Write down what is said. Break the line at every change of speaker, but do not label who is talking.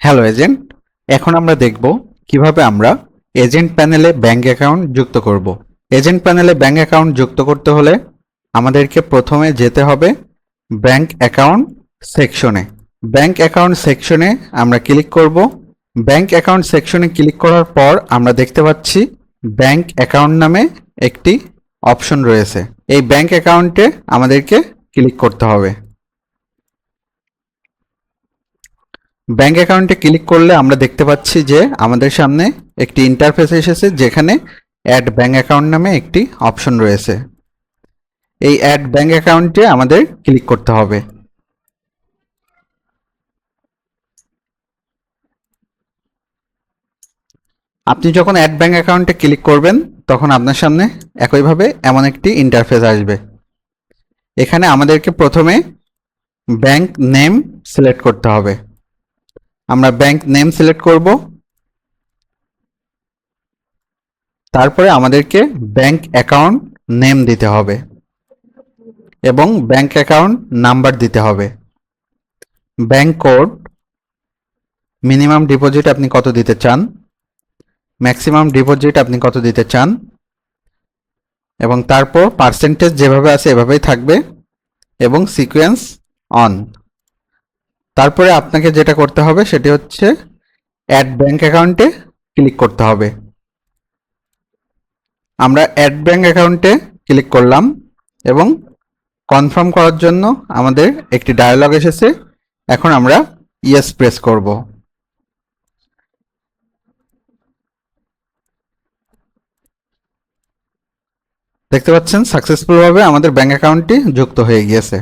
Hello agent, এখন আমরা দেখব কিভাবে আমরা এজেন্ট প্যানেলে ব্যাংক অ্যাকাউন্ট যুক্ত করব। এজেন্ট প্যানেলে ব্যাংক অ্যাকাউন্ট যুক্ত করতে হলে আমাদেরকে প্রথমে যেতে হবে ব্যাংক অ্যাকাউন্ট সেকশনে। ব্যাংক অ্যাকাউন্ট সেকশনে আমরা ক্লিক করব। ব্যাংক অ্যাকাউন্ট সেকশনে ক্লিক করার পর আমরা দেখতে পাচ্ছি ব্যাংক অ্যাকাউন্ট নামে একটি অপশন রয়েছে। এই ব্যাংক অ্যাকাউন্টে আমাদেরকে ক্লিক করতে হবে। ব্যাংক অ্যাকাউন্টে ক্লিক করলে আমরা দেখতে পাচ্ছি যে আমাদের সামনে একটি ইন্টারফেস এসেছে, যেখানে অ্যাড ব্যাংক অ্যাকাউন্ট নামে একটি অপশন রয়েছে। এই অ্যাড ব্যাংক অ্যাকাউন্টে আমাদের ক্লিক করতে হবে। আপনি যখন অ্যাড ব্যাংক অ্যাকাউন্টে ক্লিক করবেন তখন আপনার সামনে একইভাবে এমন একটি ইন্টারফেস আসবে। এখানে আমাদেরকে প্রথমে ব্যাংক নেম সিলেক্ট করতে হবে। আমরা ব্যাংক নেম সিলেক্ট করব। তারপরে আমাদেরকে ব্যাংক অ্যাকাউন্ট নেম দিতে হবে এবং ব্যাংক অ্যাকাউন্ট নাম্বার দিতে হবে। ব্যাংক কোড, মিনিমাম ডিপোজিট আপনি কত দিতে চান, ম্যাক্সিমাম ডিপোজিট আপনি কত দিতে চান, এবং তারপর পার্সেন্টেজ যেভাবে আছে এভাবেই থাকবে এবং সিকোয়েন্স অন। তারপরে আপনাকে যেটা করতে হবে সেটি হচ্ছে অ্যাড ব্যাংক অ্যাকাউন্টে ক্লিক করতে হবে। আমরা অ্যাড ব্যাংক অ্যাকাউন্টে ক্লিক করলাম এবং কনফার্ম করার জন্য আমাদের একটি ডায়ালগ এসেছে। এখন আমরা ইয়েস প্রেস করব। দেখতে পাচ্ছেন সাকসেসফুলভাবে আমাদের ব্যাংক অ্যাকাউন্টটি যুক্ত হয়ে গিয়েছে।